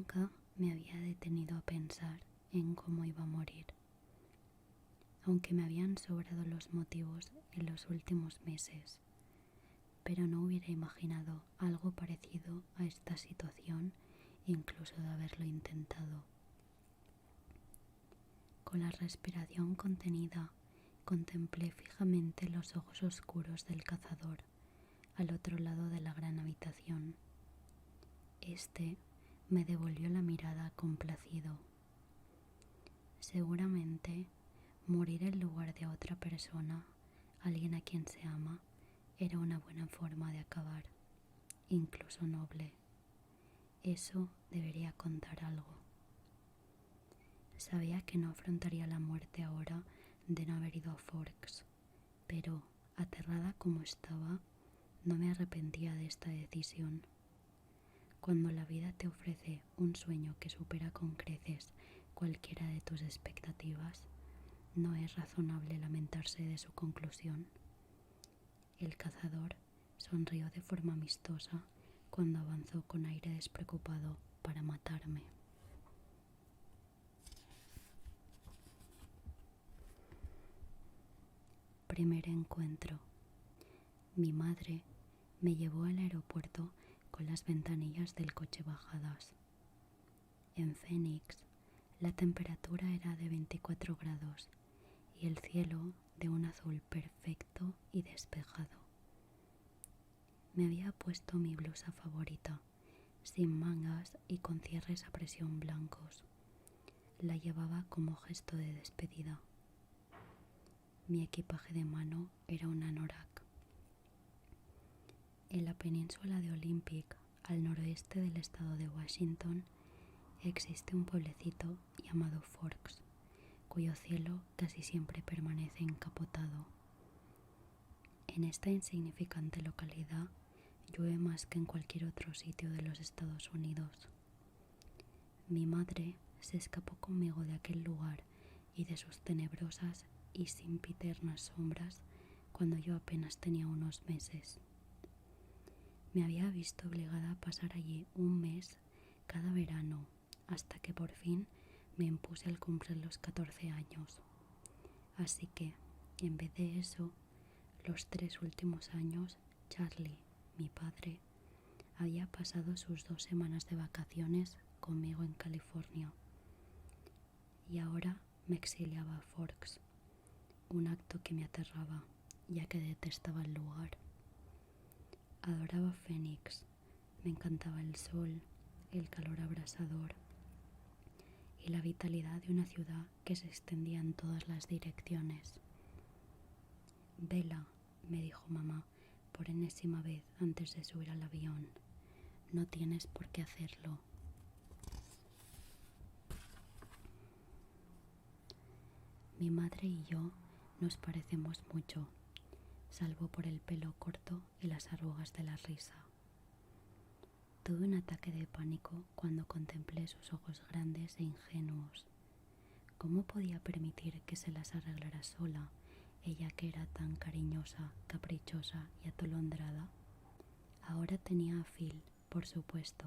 Nunca me había detenido a pensar en cómo iba a morir, aunque me habían sobrado los motivos en los últimos meses, pero no hubiera imaginado algo parecido a esta situación incluso de haberlo intentado. Con la respiración contenida, contemplé fijamente los ojos oscuros del cazador al otro lado de la gran habitación. Este me devolvió la mirada complacido. Seguramente, morir en lugar de otra persona, alguien a quien se ama, era una buena forma de acabar, incluso noble. Eso debería contar algo. Sabía que no afrontaría la muerte ahora de no haber ido a Forks, pero, aterrada como estaba, no me arrepentía de esta decisión. Cuando la vida te ofrece un sueño que supera con creces cualquiera de tus expectativas, no es razonable lamentarse de su conclusión. El cazador sonrió de forma amistosa cuando avanzó con aire despreocupado para matarme. Primer encuentro. Mi madre me llevó al aeropuerto con las ventanillas del coche bajadas. En Phoenix, la temperatura era de 24 grados y el cielo de un azul perfecto y despejado. Me había puesto mi blusa favorita, sin mangas y con cierres a presión blancos. La llevaba como gesto de despedida. Mi equipaje de mano era un anorak. En la península de Olympic, al noroeste del estado de Washington, existe un pueblecito llamado Forks, cuyo cielo casi siempre permanece encapotado. En esta insignificante localidad llueve más que en cualquier otro sitio de los Estados Unidos. Mi madre se escapó conmigo de aquel lugar y de sus tenebrosas y sempiternas sombras cuando yo apenas tenía unos meses. Me había visto obligada a pasar allí un mes cada verano, hasta que por fin me impuse al cumplir los 14 años. Así que, en vez de eso, los 3 últimos años, Charlie, mi padre, había pasado sus 2 semanas de vacaciones conmigo en California. Y ahora me exiliaba a Forks, un acto que me aterraba, ya que detestaba el lugar. Adoraba Phoenix, me encantaba el sol, el calor abrasador y la vitalidad de una ciudad que se extendía en todas las direcciones. Vela, me dijo mamá por enésima vez antes de subir al avión, no tienes por qué hacerlo. Mi madre y yo nos parecemos mucho, salvo por el pelo corto y las arrugas de la risa. Tuve un ataque de pánico cuando contemplé sus ojos grandes e ingenuos. ¿Cómo podía permitir que se las arreglara sola, ella que era tan cariñosa, caprichosa y atolondrada? Ahora tenía a Phil, por supuesto,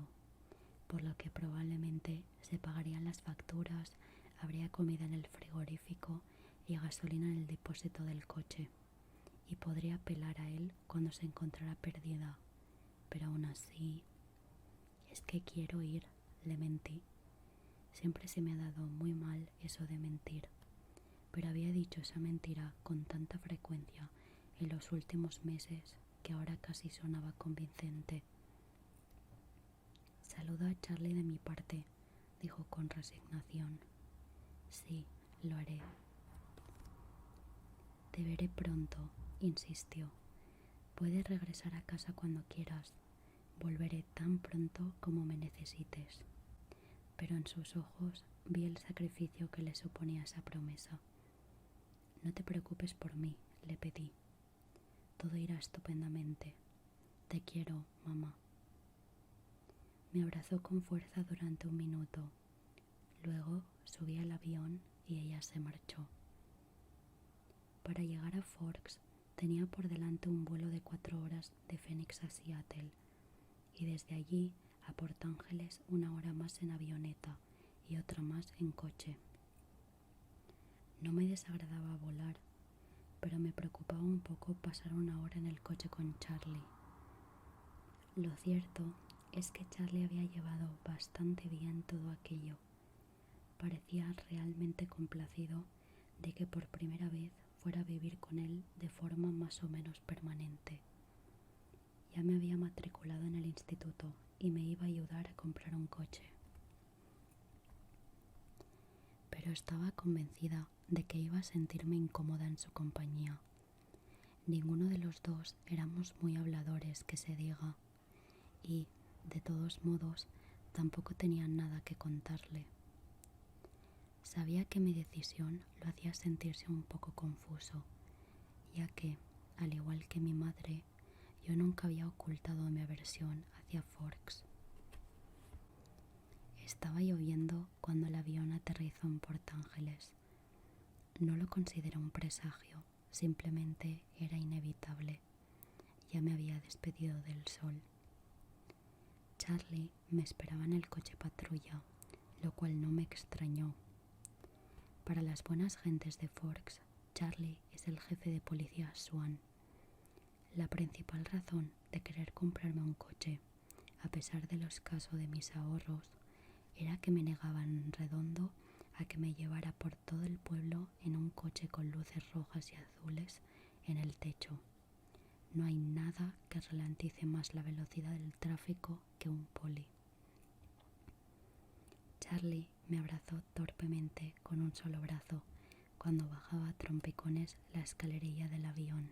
por lo que probablemente se pagarían las facturas, habría comida en el frigorífico y gasolina en el depósito del coche, y podría apelar a él cuando se encontrara perdida. Pero aún así, es que quiero ir, le mentí. Siempre se me ha dado muy mal eso de mentir, pero había dicho esa mentira con tanta frecuencia en los últimos meses que ahora casi sonaba convincente. Saluda a Charlie de mi parte, dijo con resignación. Sí, lo haré. Te veré pronto, insistió. Puedes regresar a casa cuando quieras. Volveré tan pronto como me necesites. Pero en sus ojos vi el sacrificio que le suponía esa promesa. No te preocupes por mí, le pedí. Todo irá estupendamente. Te quiero, mamá. Me abrazó con fuerza durante un minuto. Luego subí al avión y ella se marchó. Para llegar a Forks tenía por delante un vuelo de 4 horas de Phoenix a Seattle, y desde allí a Port Ángeles 1 hora más en avioneta y otra más en coche. No me desagradaba volar, pero me preocupaba un poco pasar 1 hora en el coche con Charlie. Lo cierto es que Charlie había llevado bastante bien todo aquello. Parecía realmente complacido de que por primera vez fuera a vivir con él de forma más o menos permanente. Ya me había matriculado en el instituto y me iba a ayudar a comprar un coche. Pero estaba convencida de que iba a sentirme incómoda en su compañía. Ninguno de los dos éramos muy habladores, que se diga, y, de todos modos, tampoco tenía nada que contarle. Sabía que mi decisión lo hacía sentirse un poco confuso, ya que, al igual que mi madre, yo nunca había ocultado mi aversión hacia Forks. Estaba lloviendo cuando el avión aterrizó en Port Ángeles. No lo consideré un presagio, simplemente era inevitable. Ya me había despedido del sol. Charlie me esperaba en el coche patrulla, lo cual no me extrañó. Para las buenas gentes de Forks, Charlie es el jefe de policía Swan. La principal razón de querer comprarme un coche, a pesar de lo escaso de mis ahorros, era que me negaban en redondo a que me llevara por todo el pueblo en un coche con luces rojas y azules en el techo. No hay nada que ralentice más la velocidad del tráfico que un poli. Charlie me abrazó torpemente con un solo brazo cuando bajaba a trompicones la escalerilla del avión.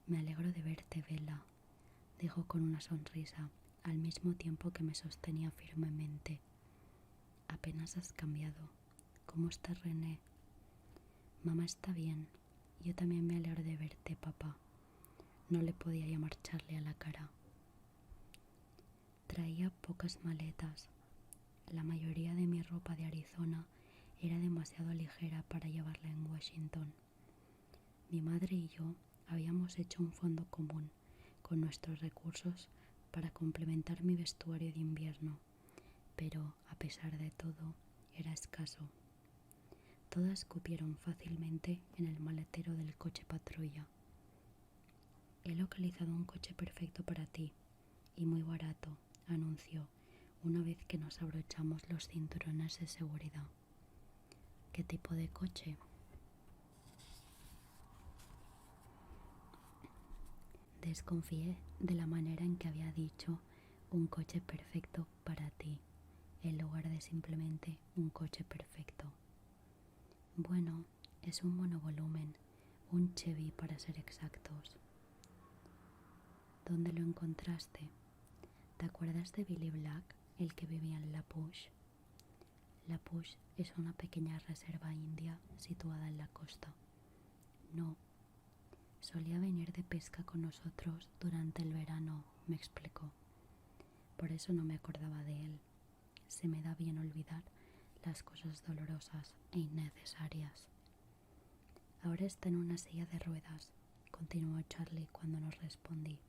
«Me alegro de verte, Bella», dijo con una sonrisa, al mismo tiempo que me sostenía firmemente. «Apenas has cambiado. ¿Cómo está René?» «Mamá está bien. Yo también me alegro de verte, papá». No le podía llamar Charlie a la cara. Traía pocas maletas. La mayoría de mi ropa de Arizona era demasiado ligera para llevarla en Washington. Mi madre y yo habíamos hecho un fondo común con nuestros recursos para complementar mi vestuario de invierno, pero a pesar de todo era escaso. Todas cupieron fácilmente en el maletero del coche patrulla. «He localizado un coche perfecto para ti y muy barato», anunció una vez que nos abrochamos los cinturones de seguridad. «¿Qué tipo de coche?» Desconfié de la manera en que había dicho «un coche perfecto para ti», en lugar de simplemente «un coche perfecto». «Bueno, es un monovolumen, un Chevy para ser exactos». «¿Dónde lo encontraste? ¿Te acuerdas de Billy Black, el que vivía en La Push?» La Push es una pequeña reserva india situada en la costa. «No. Solía venir de pesca con nosotros durante el verano», me explicó. «Por eso no me acordaba de él. Se me da bien olvidar las cosas dolorosas e innecesarias». «Ahora está en una silla de ruedas», continuó Charlie cuando nos respondí,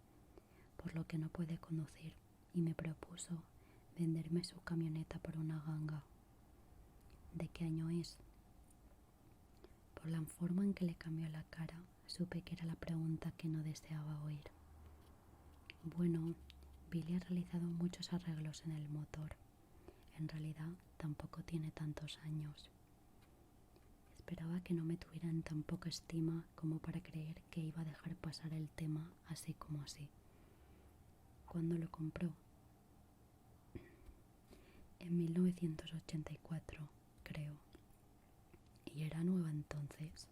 «por lo que no puede conducir, y me propuso venderme su camioneta por una ganga». «¿De qué año es?» Por la forma en que le cambió la cara, supe que era la pregunta que no deseaba oír. «Bueno, Billy ha realizado muchos arreglos en el motor. En realidad, tampoco tiene tantos años». Esperaba que no me tuvieran tan poca estima como para creer que iba a dejar pasar el tema así como así. «¿Cuándo lo compró?» «En 1984, creo». «¿Y era nueva entonces?»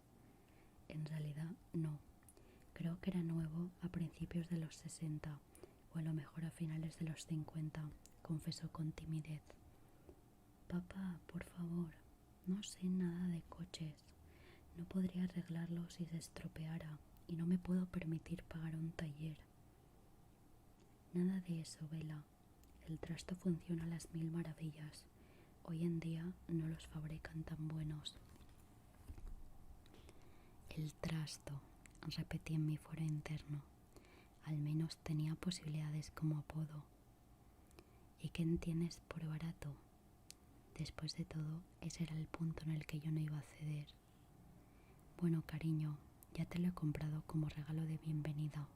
«En realidad, no. Creo que era nuevo a principios de los 60, o a lo mejor a finales de los 50, confesó con timidez. «Papá, por favor, no sé nada de coches. No podría arreglarlo si se estropeara y no me puedo permitir pagar un taller». «Nada de eso, Bella. El trasto funciona a las 1000 maravillas. Hoy en día no los fabrican tan buenos». «El trasto», repetí en mi fuero interno. Al menos tenía posibilidades como apodo. ¿Y qué entiendes por barato? Después de todo, ese era el punto en el que yo no iba a ceder. Bueno, cariño, ya te lo he comprado como regalo de bienvenida.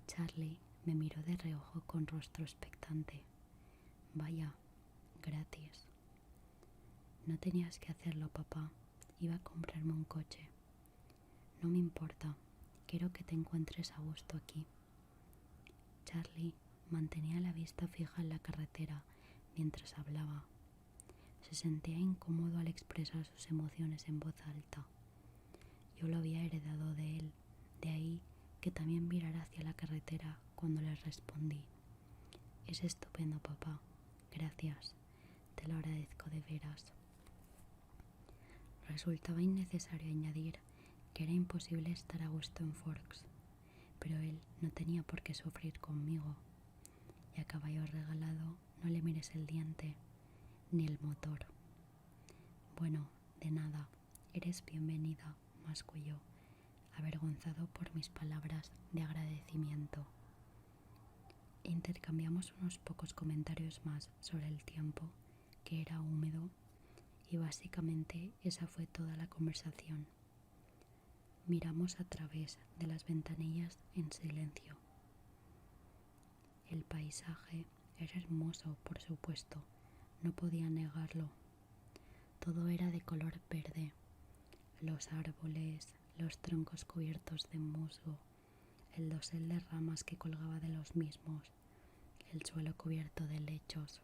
Charlie me miró de reojo con rostro expectante. Vaya, gratis. No tenías que hacerlo, papá. Iba a comprarme un coche. No me importa. Quiero que te encuentres a gusto aquí. Charlie mantenía la vista fija en la carretera mientras hablaba. Se sentía incómodo al expresar sus emociones en voz alta. Yo lo había heredado de él, de ahí que también mirara hacia la carretera cuando le respondí. Es estupendo, papá. Gracias. Te lo agradezco de veras. Resultaba innecesario añadir que era imposible estar a gusto en Forks, pero él no tenía por qué sufrir conmigo. Y a caballo regalado no le mires el diente, ni el motor. Bueno, de nada, eres bienvenida, masculló, avergonzado por mis palabras de agradecimiento. Intercambiamos unos pocos comentarios más sobre el tiempo, que era húmedo, y básicamente esa fue toda la conversación. Miramos a través de las ventanillas en silencio. El paisaje era hermoso, por supuesto, no podía negarlo. Todo era de color verde, los árboles, los troncos cubiertos de musgo, el dosel de ramas que colgaba de los mismos, el suelo cubierto de lechos.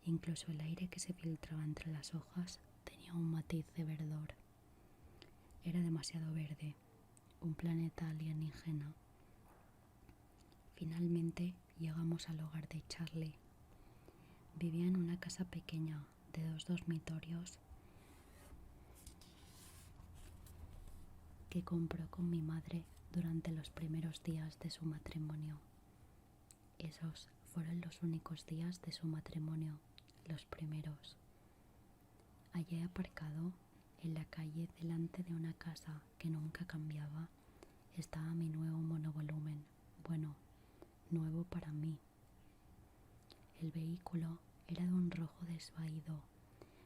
Incluso el aire que se filtraba entre las hojas tenía un matiz de verdor. Era demasiado verde, un planeta alienígena. Finalmente llegamos al hogar de Charlie. Vivía en una casa pequeña de 2 dormitorios que compró con mi madre durante los primeros días de su matrimonio. Esos fueron los únicos días de su matrimonio, los primeros. Allí aparcado, en la calle delante de una casa que nunca cambiaba, estaba mi nuevo monovolumen. Bueno, nuevo para mí. El vehículo era de un rojo desvaído,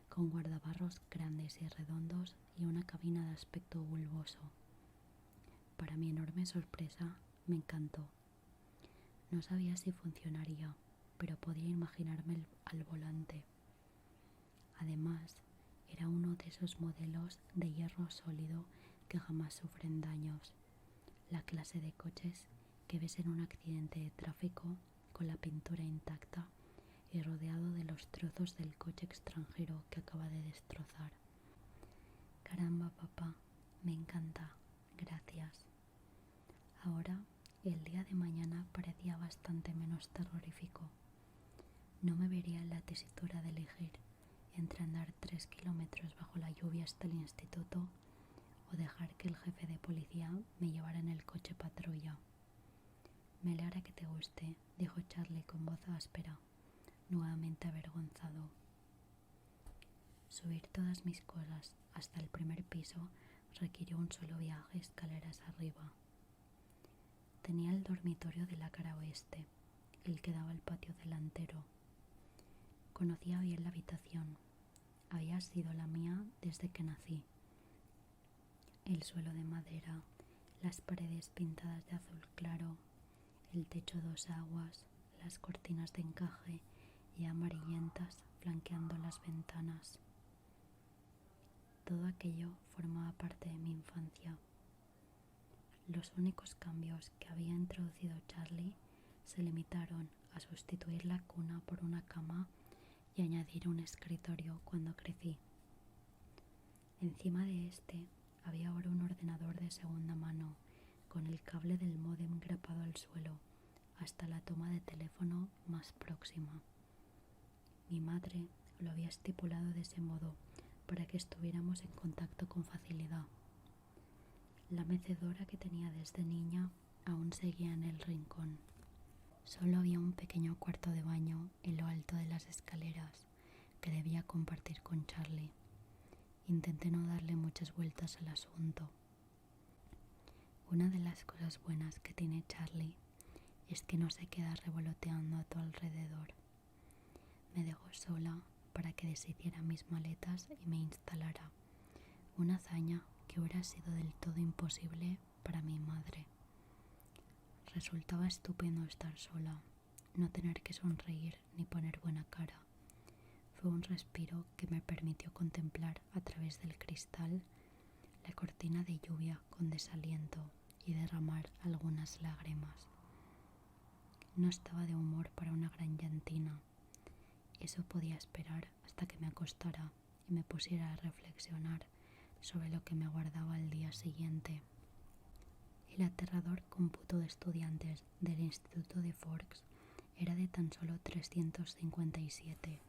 con guardabarros grandes y redondos y una cabina de aspecto bulboso. Para mi enorme sorpresa, me encantó. No sabía si funcionaría, pero podía imaginarme al volante. Además, era uno de esos modelos de hierro sólido que jamás sufren daños, la clase de coches que ves en un accidente de tráfico con la pintura intacta y rodeado de los trozos del coche extranjero que acaba de destrozar. Caramba, papá, me encanta, gracias. Ahora, el día de mañana parecía bastante menos terrorífico. No me vería en la tesitura de elegir entre andar 3 kilómetros bajo la lluvia hasta el instituto o dejar que el jefe de policía me llevara en el coche patrulla. Me alegra que te guste, dijo Charlie con voz áspera, nuevamente avergonzado. Subir todas mis cosas hasta el primer piso requirió un solo viaje escaleras arriba. Tenía el dormitorio de la cara oeste, el que daba al patio delantero. Conocía bien la habitación. Había sido la mía desde que nací. El suelo de madera, las paredes pintadas de azul claro, el techo 2 aguas, las cortinas de encaje y amarillentas flanqueando las ventanas. Todo aquello formaba parte de mi infancia. Los únicos cambios que había introducido Charlie se limitaron a sustituir la cuna por una cama y añadir un escritorio cuando crecí. Encima de este había ahora un ordenador de segunda mano con el cable del módem grapado al suelo hasta la toma de teléfono más próxima. Mi madre lo había estipulado de ese modo para que estuviéramos en contacto con facilidad. La mecedora que tenía desde niña aún seguía en el rincón. Solo había un pequeño cuarto de baño en lo alto de las escaleras que debía compartir con Charlie. Intenté no darle muchas vueltas al asunto. Una de las cosas buenas que tiene Charlie es que no se queda revoloteando a tu alrededor. Me dejó sola para que deshiciera mis maletas y me instalara, una hazaña que hubiera sido del todo imposible para mi madre. Resultaba estupendo estar sola, no tener que sonreír ni poner buena cara. Fue un respiro que me permitió contemplar a través del cristal la cortina de lluvia con desaliento y derramar algunas lágrimas. No estaba de humor para una gran llantina. Eso podía esperar hasta que me acostara y me pusiera a reflexionar sobre lo que me aguardaba el día siguiente. El aterrador cómputo de estudiantes del Instituto de Forks era de tan solo 357,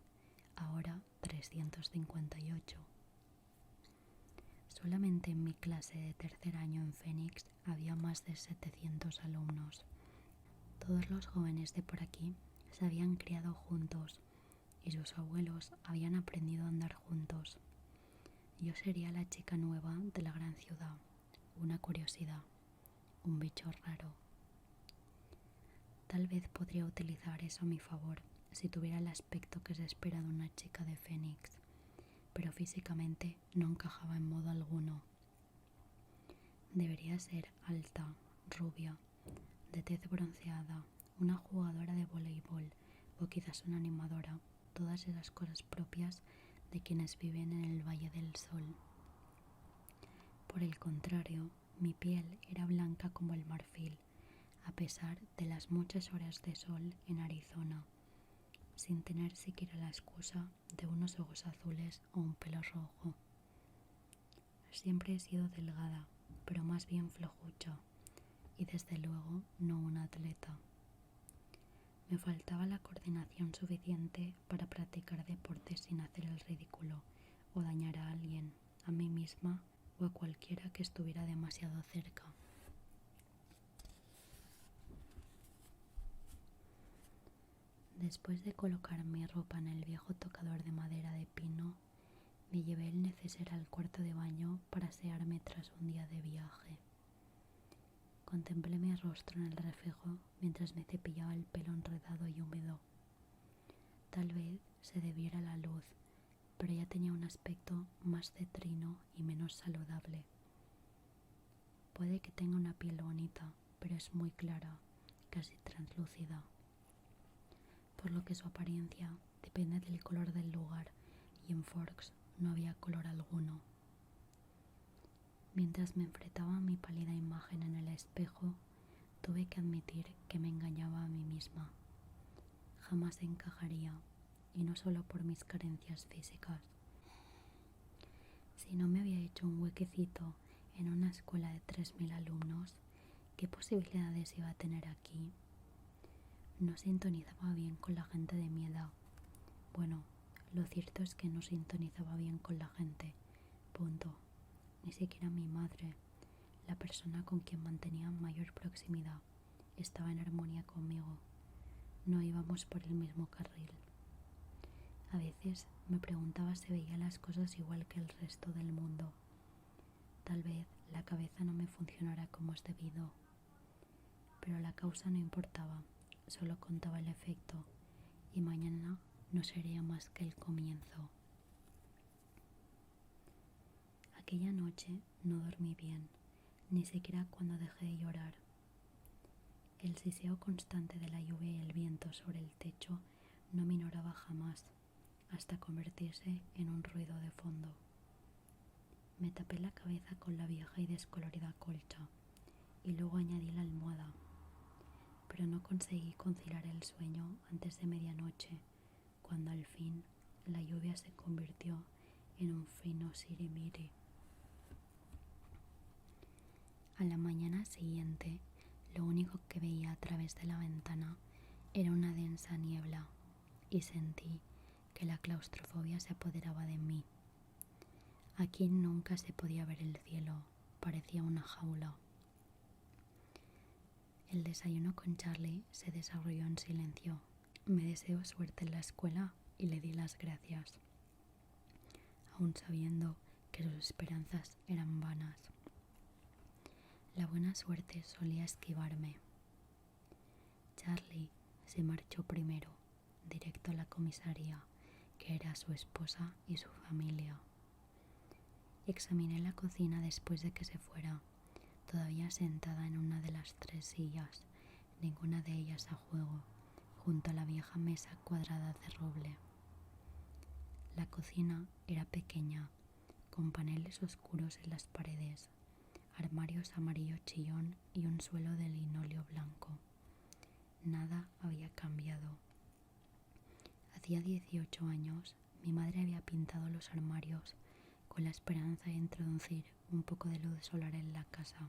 ahora 358. Solamente en mi clase de tercer año en Phoenix había más de 700 alumnos. Todos los jóvenes de por aquí se habían criado juntos y sus abuelos habían aprendido a andar juntos. Yo sería la chica nueva de la gran ciudad, una curiosidad, un bicho raro. Tal vez podría utilizar eso a mi favor si tuviera el aspecto que se espera de una chica de Phoenix, pero físicamente no encajaba en modo alguno. Debería ser alta, rubia, de tez bronceada, una jugadora de voleibol o quizás una animadora, todas esas cosas propias de quienes viven en el Valle del Sol. Por el contrario, mi piel era blanca como el marfil, a pesar de las muchas horas de sol en Arizona, sin tener siquiera la excusa de unos ojos azules o un pelo rojo. Siempre he sido delgada, pero más bien flojucha, y desde luego no una atleta. Me faltaba la coordinación suficiente para practicar deportes sin hacer el ridículo o dañar a alguien, a mí misma o a cualquiera que estuviera demasiado cerca. Después de colocar mi ropa en el viejo tocador de madera de pino, me llevé el neceser al cuarto de baño para asearme tras un día de viaje. Contemplé mi rostro en el reflejo mientras me cepillaba el pelo enredado y húmedo. Tal vez se debiera a la luz, pero ya tenía un aspecto más cetrino y menos saludable. Puede que tenga una piel bonita, pero es muy clara, casi translúcida, por lo que su apariencia depende del color del lugar, y en Forks no había color alguno. Mientras me enfrentaba a mi pálida imagen en el espejo, tuve que admitir que me engañaba a mí misma. Jamás encajaría, y no solo por mis carencias físicas. Si no me había hecho un huequecito en una escuela de 3000 alumnos, ¿qué posibilidades iba a tener aquí? No sintonizaba bien con la gente de mi edad. Bueno, lo cierto es que no sintonizaba bien con la gente. Punto. Ni siquiera mi madre, la persona con quien mantenía mayor proximidad, estaba en armonía conmigo. No íbamos por el mismo carril. A veces me preguntaba si veía las cosas igual que el resto del mundo. Tal vez la cabeza no me funcionara como es debido. Pero la causa no importaba, solo contaba el efecto, y mañana no sería más que el comienzo. Aquella noche no dormí bien, ni siquiera cuando dejé de llorar. El siseo constante de la lluvia y el viento sobre el techo no minoraba jamás, hasta convertirse en un ruido de fondo. Me tapé la cabeza con la vieja y descolorida colcha, y luego añadí la almohada, pero no conseguí conciliar el sueño antes de medianoche, cuando al fin la lluvia se convirtió en un fino sirimiri. A la mañana siguiente, lo único que veía a través de la ventana era una densa niebla, y sentí que la claustrofobia se apoderaba de mí. Aquí nunca se podía ver el cielo, parecía una jaula. El desayuno con Charlie se desarrolló en silencio. Me deseó suerte en la escuela y le di las gracias, aun sabiendo que sus esperanzas eran vanas. La buena suerte solía esquivarme. Charlie se marchó primero, directo a la comisaría, que era su esposa y su familia. Examiné la cocina después de que se fuera, todavía sentada en una de las 3 sillas, ninguna de ellas a juego, junto a la vieja mesa cuadrada de roble. La cocina era pequeña, con paneles oscuros en las paredes, armarios amarillo chillón y un suelo de linóleo blanco. Nada había cambiado. Hacía 18 años, mi madre había pintado los armarios con la esperanza de introducir un poco de luz solar en la casa.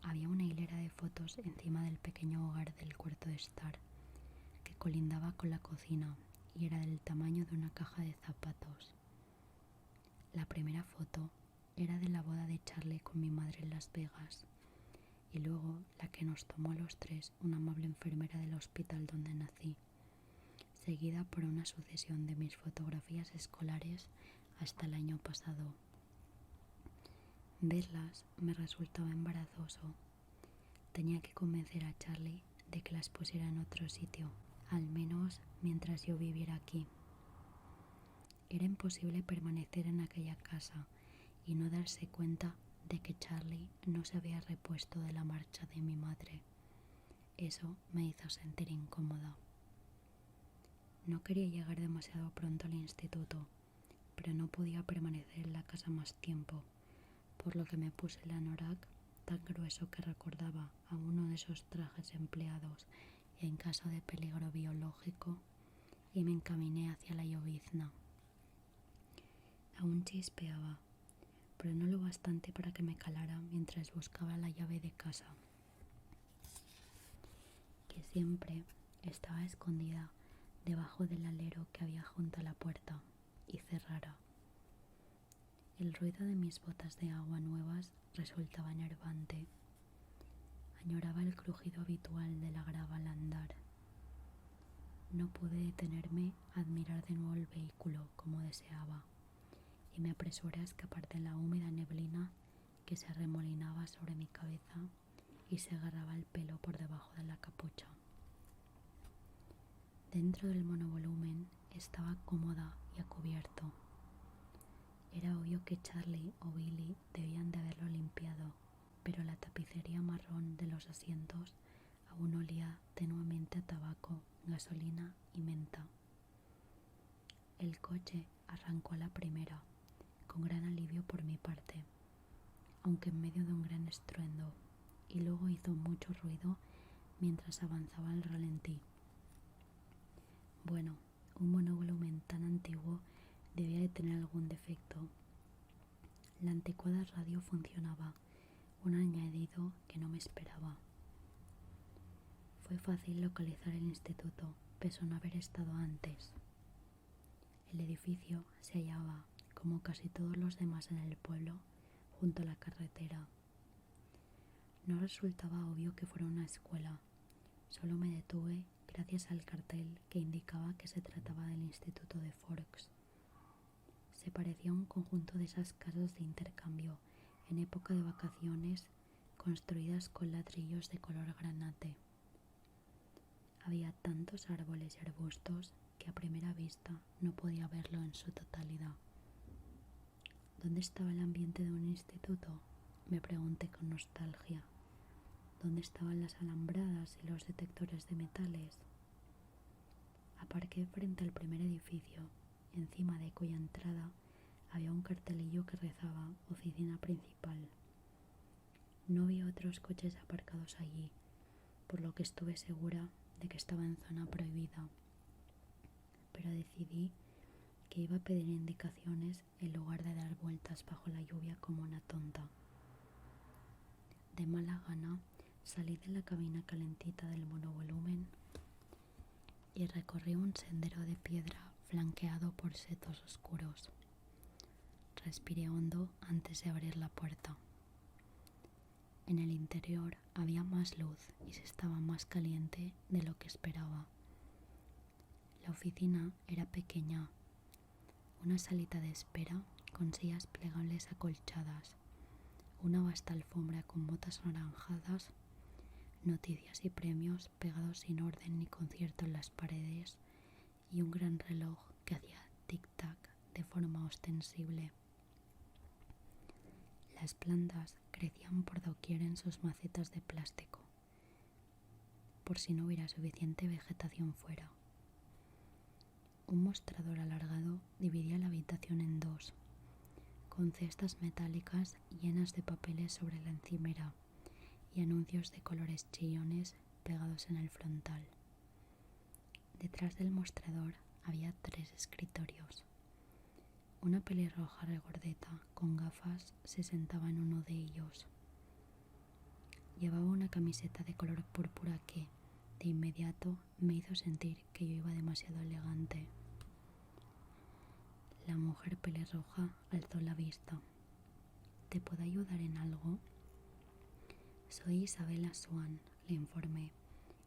Había una hilera de fotos encima del pequeño hogar del cuarto de estar, que colindaba con la cocina y era del tamaño de una caja de zapatos. La primera foto era de la boda de Charlie con mi madre en Las Vegas, y luego la que nos tomó a los 3 una amable enfermera del hospital donde nací, seguida por una sucesión de mis fotografías escolares hasta el año pasado. Verlas me resultaba embarazoso. Tenía que convencer a Charlie de que las pusiera en otro sitio, al menos mientras yo viviera aquí. Era imposible permanecer en aquella casa y no darse cuenta de que Charlie no se había repuesto de la marcha de mi madre. Eso me hizo sentir incómoda. No quería llegar demasiado pronto al instituto, pero no podía permanecer en la casa más tiempo, por lo que me puse el anorak tan grueso que recordaba a uno de esos trajes empleados en caso de peligro biológico y me encaminé hacia la llovizna. Aún chispeaba, pero no lo bastante para que me calara mientras buscaba la llave de casa, que siempre estaba escondida debajo del alero que había junto a la puerta, y cerrara. El ruido de mis botas de agua nuevas resultaba enervante. Añoraba el crujido habitual de la grava al andar. No pude detenerme a admirar de nuevo el vehículo como deseaba, y me apresuré a escapar de la húmeda neblina que se arremolinaba sobre mi cabeza y se agarraba el pelo por debajo de la capucha. Dentro del monovolumen estaba cómoda y a cubierto. Era obvio que Charlie o Billy debían de haberlo limpiado, pero la tapicería marrón de los asientos aún olía tenuemente a tabaco, gasolina y menta. El coche arrancó a la primera, con gran alivio por mi parte, aunque en medio de un gran estruendo, y luego hizo mucho ruido mientras avanzaba al ralentí. Bueno, un monovolumen tan antiguo debía de tener algún defecto. La anticuada radio funcionaba, un añadido que no me esperaba. Fue fácil localizar el instituto, pese a no haber estado antes. El edificio se hallaba, como casi todos los demás en el pueblo, junto a la carretera. No resultaba obvio que fuera una escuela, solo me detuve gracias al cartel que indicaba que se trataba del Instituto de Forks. Se parecía a un conjunto de esas casas de intercambio en época de vacaciones construidas con ladrillos de color granate. Había tantos árboles y arbustos que a primera vista no podía verlo en su totalidad. ¿Dónde estaba el ambiente de un instituto?, me pregunté con nostalgia. ¿Dónde estaban las alambradas y los detectores de metales? Aparqué frente al primer edificio, encima de cuya entrada había un cartelillo que rezaba Oficina Principal. No vi otros coches aparcados allí, por lo que estuve segura de que estaba en zona prohibida, pero decidí que iba a pedir indicaciones en lugar de dar vueltas bajo la lluvia como una tonta. De mala gana salí de la cabina calentita del monovolumen y recorrí un sendero de piedra flanqueado por setos oscuros. Respiré hondo antes de abrir la puerta. En el interior había más luz y se estaba más caliente de lo que esperaba. La oficina era pequeña, una salita de espera con sillas plegables acolchadas, una vasta alfombra con botas anaranjadas noticias y premios pegados sin orden ni concierto en las paredes y un gran reloj que hacía tic-tac de forma ostensible. Las plantas crecían por doquier en sus macetas de plástico, por si no hubiera suficiente vegetación fuera. Un mostrador alargado dividía la habitación en dos, con cestas metálicas llenas de papeles sobre la encimera y anuncios de colores chillones pegados en el frontal. Detrás del mostrador había 3 escritorios. Una pelirroja regordeta con gafas se sentaba en uno de ellos. Llevaba una camiseta de color púrpura que, de inmediato, me hizo sentir que yo iba demasiado elegante. La mujer pelirroja alzó la vista. ¿Te puedo ayudar en algo? Soy Isabella Swan, le informé,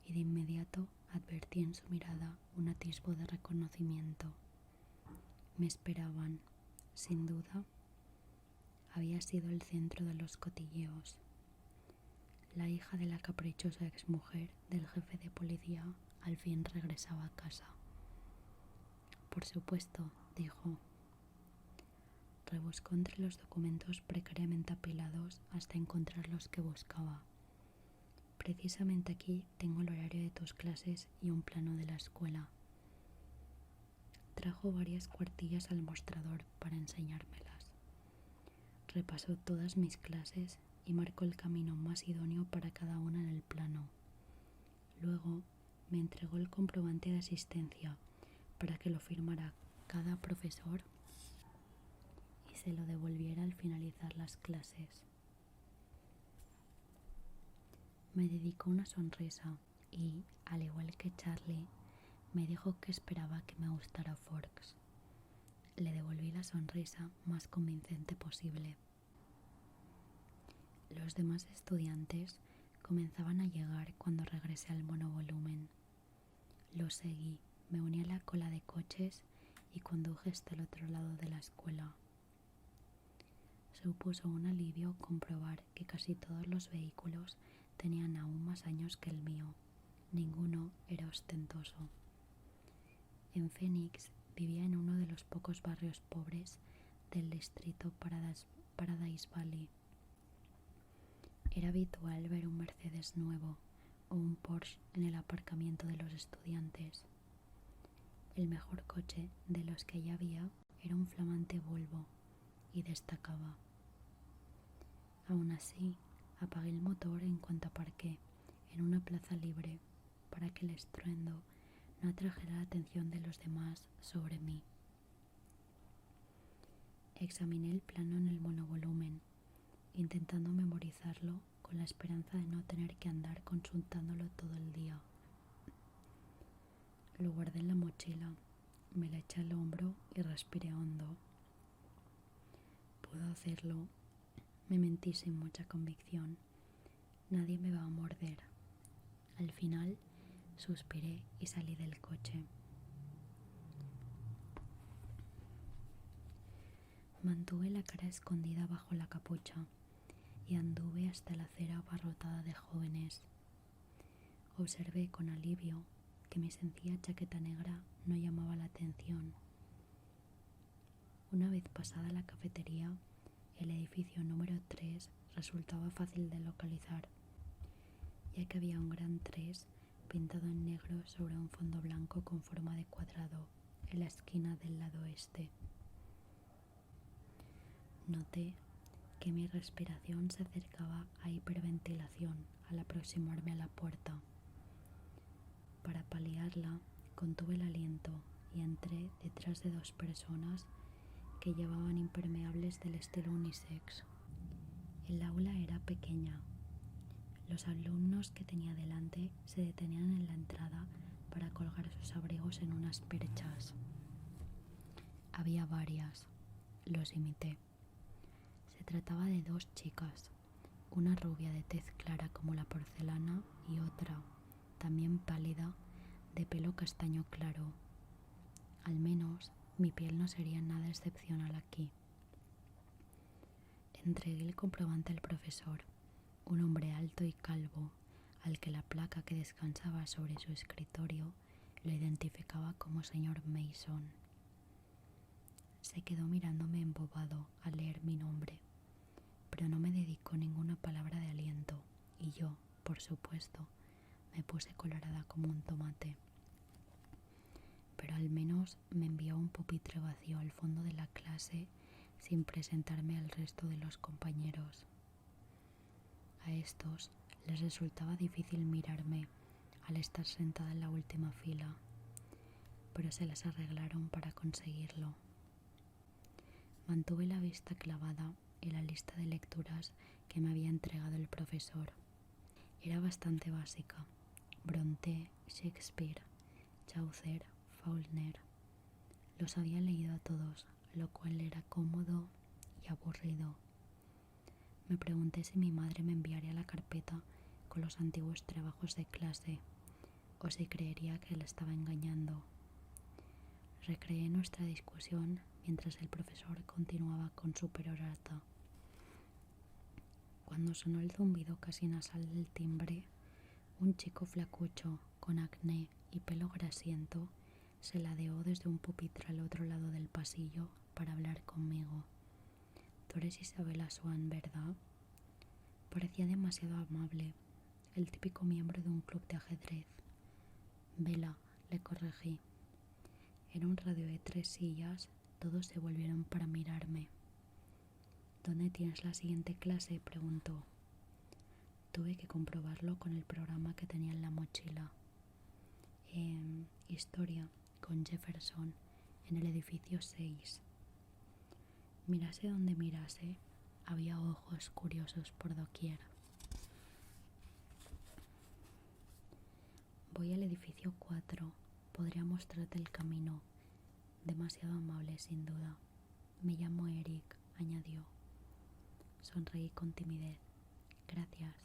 y de inmediato advertí en su mirada un atisbo de reconocimiento. Me esperaban, sin duda. Había sido el centro de los cotilleos. La hija de la caprichosa exmujer del jefe de policía al fin regresaba a casa. Por supuesto, dijo. Rebuscó entre los documentos precariamente apilados hasta encontrar los que buscaba. Precisamente aquí tengo el horario de tus clases y un plano de la escuela. Trajo varias cuartillas al mostrador para enseñármelas. Repasó todas mis clases y marcó el camino más idóneo para cada una en el plano. Luego me entregó el comprobante de asistencia para que lo firmara cada profesor y se lo devolviera al finalizar las clases. Me dedicó una sonrisa y, al igual que Charlie, me dijo que esperaba que me gustara Forks. Le devolví la sonrisa más convincente posible. Los demás estudiantes comenzaban a llegar cuando regresé al monovolumen. Lo seguí, me uní a la cola de coches y conduje hasta el otro lado de la escuela. Supuso un alivio comprobar que casi todos los vehículos tenían aún más años que el mío. Ninguno era ostentoso. En Phoenix vivía en uno de los pocos barrios pobres del distrito Paradise Valley. Era habitual ver un Mercedes nuevo o un Porsche en el aparcamiento de los estudiantes. El mejor coche de los que allá había era un flamante Volvo y destacaba. Aún así, apagué el motor en cuanto aparqué en una plaza libre para que el estruendo no atrajera la atención de los demás sobre mí. Examiné el plano en el monovolumen, intentando memorizarlo con la esperanza de no tener que andar consultándolo todo el día. Lo guardé en la mochila, me la eché al hombro y respiré hondo. Puedo hacerlo, me mentí sin mucha convicción. Nadie me va a morder. Al final, suspiré y salí del coche. Mantuve la cara escondida bajo la capucha y anduve hasta la acera abarrotada de jóvenes. Observé con alivio que mi sencilla chaqueta negra no llamaba la atención. Una vez pasada la cafetería, el edificio número 3 resultaba fácil de localizar, ya que había un gran 3 pintado en negro sobre un fondo blanco con forma de cuadrado en la esquina del lado este. Noté que mi respiración se acercaba a hiperventilación al aproximarme a la puerta. Para paliarla, contuve el aliento y entré detrás de 2 personas que llevaban impermeables del estilo unisex. El aula era pequeña. Los alumnos que tenía delante se detenían en la entrada para colgar sus abrigos en unas perchas. Había varias. Los imité. Se trataba de 2 chicas, una rubia de tez clara como la porcelana y otra, también pálida, de pelo castaño claro. Al menos mi piel no sería nada excepcional aquí. Entregué el comprobante al profesor, un hombre alto y calvo, al que la placa que descansaba sobre su escritorio lo identificaba como señor Mason. Se quedó mirándome embobado al leer mi nombre, pero no me dedicó ninguna palabra de aliento, y yo, por supuesto, me puse colorada como un tomate. Pero al menos me envió un pupitre vacío al fondo de la clase sin presentarme al resto de los compañeros. A estos les resultaba difícil mirarme al estar sentada en la última fila, pero se las arreglaron para conseguirlo. Mantuve la vista clavada en la lista de lecturas que me había entregado el profesor. Era bastante básica: Brontë, Shakespeare, Chaucer, Faulkner. Los había leído a todos, lo cual era cómodo y aburrido. Me pregunté si mi madre me enviaría la carpeta con los antiguos trabajos de clase o si creería que la estaba engañando. Recreé nuestra discusión mientras el profesor continuaba con su perorata. Cuando sonó el zumbido casi nasal del timbre, un chico flacucho con acné y pelo grasiento se ladeó desde un pupitre al otro lado del pasillo para hablar conmigo. «Tú eres Isabella Swan, ¿verdad?» Parecía demasiado amable, el típico miembro de un club de ajedrez. «Vela», le corregí. En un radio de 3 sillas, todos se volvieron para mirarme. «¿Dónde tienes la siguiente clase?», preguntó. Tuve que comprobarlo con el programa que tenía en la mochila. Historia, con Jefferson, en el edificio 6. Mirase donde mirase, había ojos curiosos por doquier. «Voy al edificio 4, podría mostrarte el camino». Demasiado amable, sin duda. «Me llamo Eric», añadió. Sonreí con timidez. «Gracias».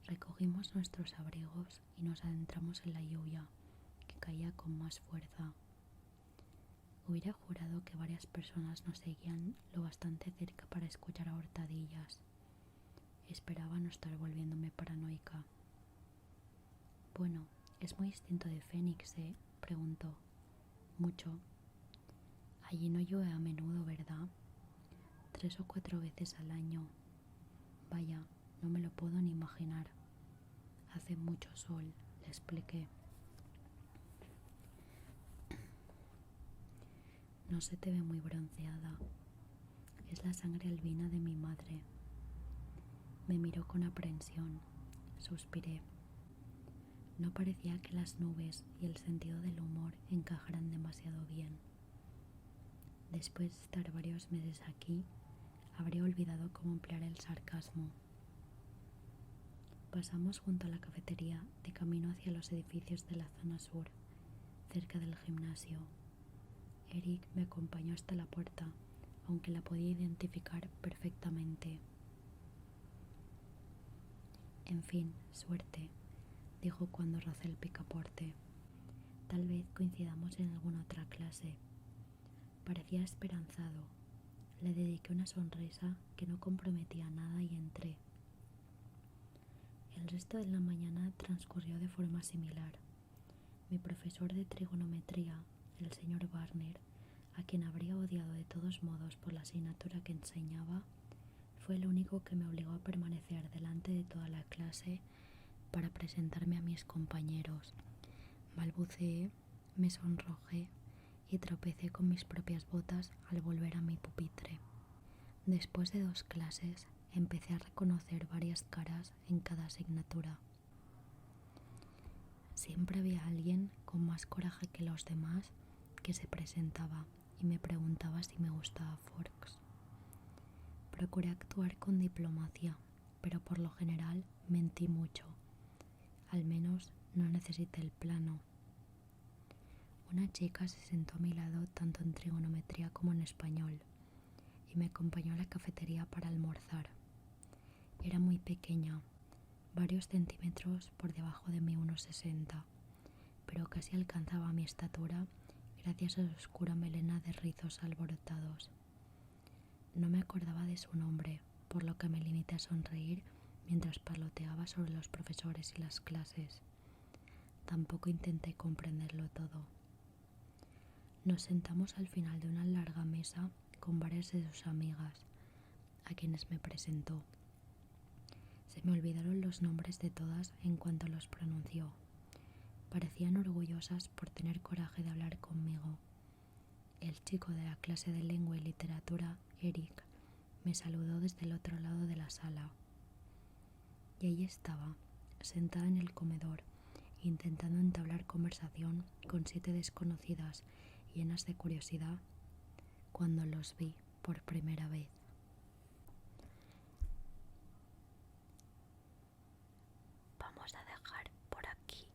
Recogimos nuestros abrigos y nos adentramos en la lluvia, que caía con más fuerza. Hubiera jurado que varias personas nos seguían lo bastante cerca para escuchar a hurtadillas. Esperaba no estar volviéndome paranoica. «Bueno, es muy distinto de Phoenix, ¿eh?», preguntó. «Mucho. Allí no llueve a menudo, ¿verdad?» 3 o 4 veces al año. Vaya, no me lo puedo ni imaginar. Hace mucho sol, le expliqué. «No se te ve muy bronceada. Es la sangre albina de mi madre». Me miró con aprensión. Suspiré. No parecía que las nubes y el sentido del humor encajaran demasiado bien. Después de estar varios meses aquí, habría olvidado cómo emplear el sarcasmo. Pasamos junto a la cafetería de camino hacia los edificios de la zona sur, cerca del gimnasio. Eric me acompañó hasta la puerta, aunque la podía identificar perfectamente. «En fin, suerte», dijo cuando rocé el picaporte. «Tal vez coincidamos en alguna otra clase». Parecía esperanzado. Le dediqué una sonrisa que no comprometía nada y entré. El resto de la mañana transcurrió de forma similar. Mi profesor de trigonometría, el señor Barner, a quien habría odiado de todos modos por la asignatura que enseñaba, fue el único que me obligó a permanecer delante de toda la clase para presentarme a mis compañeros. Balbuceé, me sonrojé y tropecé con mis propias botas al volver a mi pupitre. Después de 2 clases, empecé a reconocer varias caras en cada asignatura. Siempre había alguien con más coraje que los demás que se presentaba y me preguntaba si me gustaba Forks. Procuré actuar con diplomacia, pero por lo general mentí mucho. Al menos no necesité el plano. Una chica se sentó a mi lado tanto en trigonometría como en español y me acompañó a la cafetería para almorzar. Era muy pequeña, varios centímetros por debajo de mi 1,60, pero casi alcanzaba mi estatura gracias a su oscura melena de rizos alborotados. No me acordaba de su nombre, por lo que me limité a sonreír mientras paloteaba sobre los profesores y las clases. Tampoco intenté comprenderlo todo. Nos sentamos al final de una larga mesa con varias de sus amigas, a quienes me presentó. Se me olvidaron los nombres de todas en cuanto los pronunció. Parecían orgullosas por tener coraje de hablar conmigo. El chico de la clase de lengua y literatura, Eric, me saludó desde el otro lado de la sala. Y allí estaba, sentada en el comedor, intentando entablar conversación con 7 desconocidas llenas de curiosidad, cuando los vi por primera vez. Vamos a dejar por aquí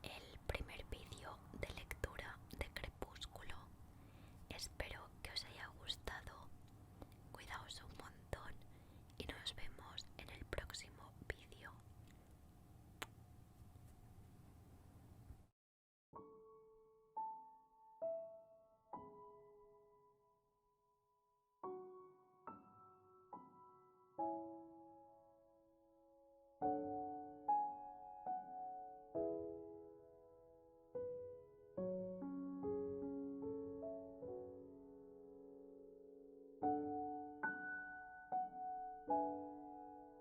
el primer vídeo de lectura de Crepúsculo. Espero que os haya gustado. Cuidaos un montón y nos vemos en el próximo vídeo.